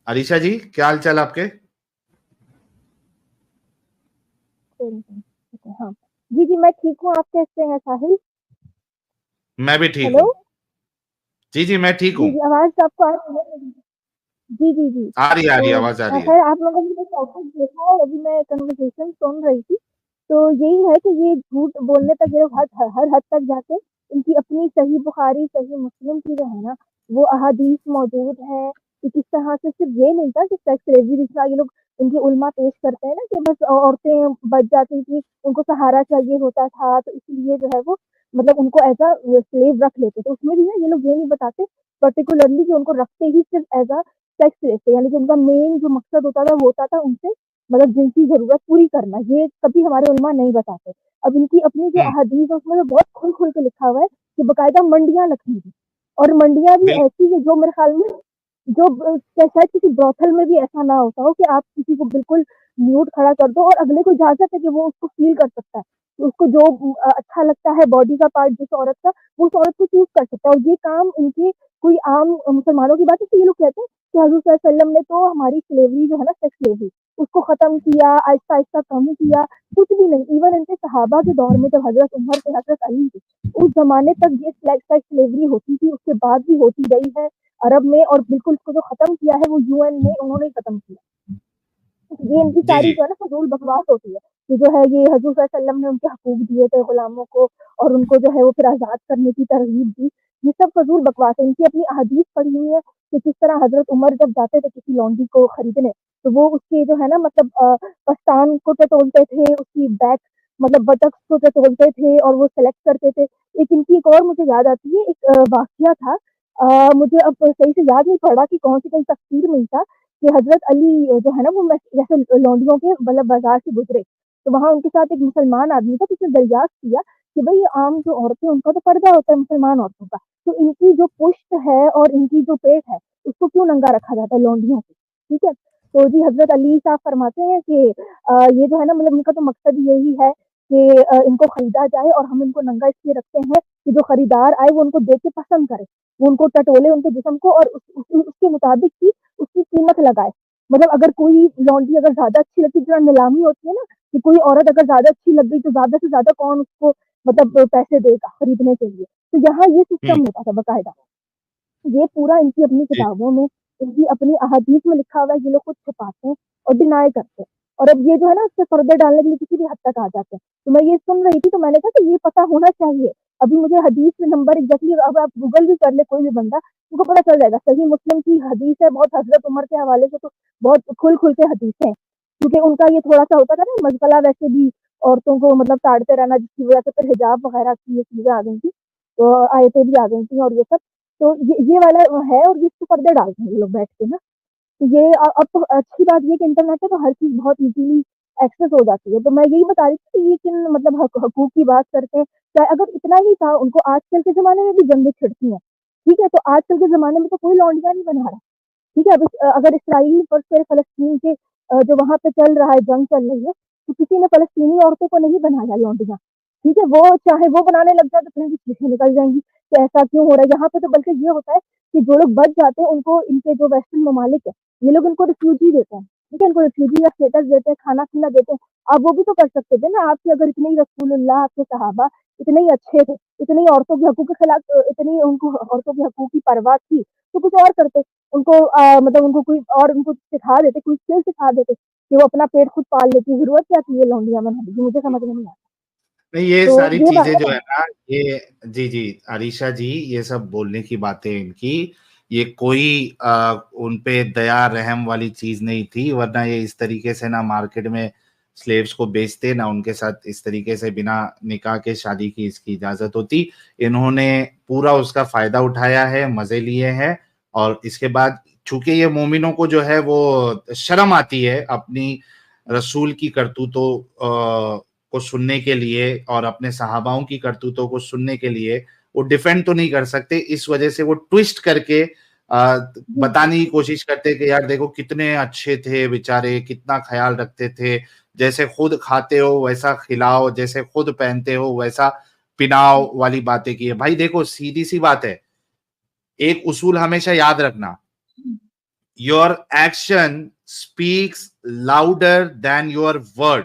عریشہ جی کیا حال چال آپ کے؟ ہاں جی جی میں ٹھیک ہوں. آپ کیسے ہیں ساحل؟ میں بھی ٹھیک ہیلو ہوں. جی جی میں ٹھیک جی ہوں. جی آواز آپ کو آ رہی ہے؟ جی جی جی آ رہی تو آواز آ رہی ہے. خیر آپ لوگوں نے ٹاپک دیکھا ہے. ابھی میں کنورسیشن سن رہی تھی تو یہی ہے کہ یہ جھوٹ بولنے تک یہ ہر حد تک جاتے ان کی اپنی صحیح بخاری صحیح مسلم کی جو ہے نا وہ احادیث موجود ہے کہ کس طرح سے صرف یہ نہیں تھا کہ سیکس ریزی یہ لوگ ان کی علماء پیش کرتے ہیں نا کہ بس عورتیں بچ جاتی تھی ان کو سہارا چاہیے ہوتا تھا تو اس لیے جو ہے وہ مطلب ان کو ایسا سلیو رکھ لیتے. تو اس میں بھی نا یہ لوگ یہ نہیں بتاتے پرٹیکولرلی کہ ان کو رکھتے ہی صرف ایز اے سیکس لیتے یعنی کہ ان کا مین جو مقصد ہوتا تھا ان سے مطلب جنسی ضرورت پوری کرنا. یہ کبھی ہمارے علماء نہیں بتاتے. اب ان کی اپنی جو ہوں، احادیث ہے اس میں بہت کھل کھل کے لکھا ہوا ہے کہ باقاعدہ منڈیاں لکھی تھی اور منڈیاں بھی بالکل. ایسی ہیں جو میرے خیال میں جو شاید کسی بروتھل میں بھی ایسا نہ ہوتا ہو کہ آپ کسی کو بالکل میوٹ کھڑا کر دو اور اگلے کو اجازت ہے کہ وہ اس کو فیل کر سکتا ہے اس کو جو اچھا لگتا ہے باڈی کا پارٹ جس عورت کا وہ اس عورت کو چوز کر سکتا ہے. اور یہ کام ان کی کوئی عام مسلمانوں کی بات ہے کہ یہ لوگ کہتے ہیں کہ حضور صلی اللہ علیہ وسلم نے تو ہماری سلیوری جو ہے نا سیکس سلیوری اس کو ختم کیا آہستہ آہستہ کم کیا کچھ بھی نہیں. ایون ان کے صحابہ کے دور میں جب حضرت عمر سے حضرت علی تھے اس زمانے تک یہ سیکس سلیوری ہوتی تھی اس کے بعد بھی ہوتی رہی ہے عرب میں اور بالکل اس کو جو ختم کیا ہے وہ UN میں انہوں نے ختم کیا. یہ ان کی جی ساری جی جو ہے نا فضول بکواس ہوتی ہے کہ جو ہے یہ حضور صلی اللہ علیہ وسلم نے ان کے حقوق دیے تھے غلاموں کو اور ان کو جو ہے وہ پھر آزاد کرنے کی ترغیب دی. یہ سب فضول بکواس ہے. ان کی اپنی احادیث پڑھی ہوئی ہے کہ کس طرح حضرت عمر جب جاتے تھے کسی لانڈری کو خریدنے تو وہ اس کے جو ہے نا مطلب پستان کو ٹٹولتے تھے اس کی بیک مطلب بٹکس کو ٹٹولتے تھے اور وہ سلیکٹ کرتے تھے. ایک ان کی ایک اور مجھے یاد آتی ہے ایک واقعہ تھا مجھے اب صحیح سے یاد نہیں پڑ رہا کہ کون سی کہیں تفسیر میں تھا کہ حضرت علی جو ہے نا وہ جیسے لانڈریوں کے مطلب بازار سے گزرے تو وہاں ان کے ساتھ ایک مسلمان آدمی تھا جس نے دریافت کیا کہ بھائی عام جو عورتیں ان کا تو پردہ ہوتا ہے مسلمان عورتوں کا تو ان کی جو پشت ہے اور ان کی جو پیٹ ہے اس کو کیوں ننگا رکھا جاتا ہے لانڈریوں سے. ٹھیک ہے تو جی حضرت علی صاحب فرماتے ہیں کہ یہ جو ہے نا مطلب ان کا تو مقصد یہی ہے کہ ان کو خریدا جائے اور ہم ان کو ننگا اس لیے رکھتے ہیں کہ جو خریدار آئے وہ ان کو دیکھ کے پسند کرے وہ ان کو ٹٹولے ان کے جسم کو اور اس کے مطابق ہی اس کی قیمت لگائے. مطلب اگر کوئی لانڈری اگر زیادہ اچھی لگتی ہے نیلامی ہوتی ہے نا کہ کوئی عورت اگر زیادہ اچھی لگ گئی تو زیادہ سے زیادہ کون اس کو مطلب پیسے دے گا خریدنے کے لیے. تو یہاں یہ ہوں، سسٹم ہوتا تھا باقاعدہ. یہ پورا ان کی اپنی جی کتابوں میں ان کی اپنی احادیث میں لکھا ہوا ہے. یہ لوگ خود چھپاتے ہیں اور ڈینائی کرتے ہیں اور اب یہ جو ہے نا اس سے پردے ڈالنے کے لیے کسی بھی حد تک آ جاتے ہیں. تو میں یہ سن رہی تھی تو میں نے کہا کہ یہ پتا ہونا چاہیے. ابھی مجھے حدیث میں نمبر ایگزیکٹلی اب آپ گوگل بھی کر لے کوئی بھی بندہ ان کو پتا چل جائے گا. صحیح مسلم کی حدیث ہے بہت حضرت عمر کے حوالے سے تو بہت کھل کھل کے حدیث ہیں کیونکہ ان کا یہ تھوڑا سا ہوتا تھا نا مشغلہ ویسے بھی عورتوں کو مطلب تاڑتے رہنا جس کی وجہ سے پھر حجاب وغیرہ کی یہ چیزیں آ گئی تھی تو آیتیں بھی آ گئی تھیں اور یہ سب تو یہ والا ہے اور جس کو پردے ڈالتے ہیں یہ لوگ بیٹھ کے نا. تو یہ اب تو اچھی بات یہ کہ انٹرنیٹ ہے تو ہر چیز بہت ایزیلی ایکسیس ہو جاتی ہے. تو میں یہی بتا رہی تھی کہ یہ کن مطلب حقوق کی بات کرتے ہیں چاہے اگر اتنا ہی تھا ان کو آج کل کے زمانے میں بھی جنگیں چھڑتی ہیں. ٹھیک ہے تو آج کل کے زمانے میں تو کوئی لانڈیاں نہیں بنا رہا. ٹھیک ہے اب اگر اسرائیل پر سے فلسطین کے جو وہاں پہ چل رہا ہے جنگ چل رہی ہے تو کسی نے فلسطینی عورتوں کو نہیں بنایا لانڈیاں. ٹھیک ہے وہ چاہے وہ بنانے لگ جائے تو پھر بھی چیزیں نکل جائیں گی کہ ایسا کیوں ہو رہا ہے. یہاں پہ تو بلکہ یہ ہوتا ہے کہ جو لوگ بچ جاتے ہیں ان کو ان کے جو ویسٹرن ممالک ہے یہ لوگ ان کو ریفیوجی دیتے ہیں. ٹھیک ہے ان کو ریفیوجی کا اسٹیٹس دیتے ہیں کھانا پینا دیتے ہیں. آپ وہ بھی تو کر سکتے تھے نا. آپ کے اگر اتنے ہی رسول اللہ آپ کے صحابہ اتنے ہی اچھے تھے اتنی عورتوں کے حقوق کے خلاف اتنی ان کو عورتوں کے حقوق کی پرواہ تھی تو کچھ اور کرتے ان کو مطلب ان کو کوئی اور ان کو سکھا دیتے کوئی اسکل سکھا دیتے کہ وہ اپنا پیٹ خود پال لیتی. ضرورت کیا تھی یہ لانڈیاں بنانے کی مجھے سمجھ میں نہیں آتا. نہیں یہ تو ساری یہ چیزیں بات جو ہے. ہے نا یہ جی جی عریشہ جی یہ سب بولنے کی باتیں ان کی یہ کوئی ان پہ دیا رحم والی چیز نہیں تھی ورنہ یہ اس طریقے سے نہ مارکیٹ میں سلیوز کو بیچتے نہ ان کے ساتھ اس طریقے سے بنا نکاح کے شادی کی اس کی اجازت ہوتی. انہوں نے پورا اس کا فائدہ اٹھایا ہے مزے لیے ہیں اور اس کے بعد چونکہ یہ مومنوں کو جو ہے وہ شرم آتی ہے اپنی رسول کی کرتوتوں کو سننے کے لیے اور اپنے صحاباؤں کی کرتوتوں کو سننے کے لیے وہ ڈیفینڈ تو نہیں کر سکتے اس وجہ سے وہ ٹویسٹ کر کے جی بتانے کی کوشش کرتے کہ یار دیکھو کتنے اچھے تھے بیچارے کتنا خیال رکھتے تھے جیسے خود کھاتے ہو ویسا کھلاؤ جیسے خود پہنتے ہو ویسا پناؤ والی باتیں کی ہے. بھائی دیکھو سیدھی سی بات ہے ایک اصول ہمیشہ یاد رکھنا your action speaks louder than your word.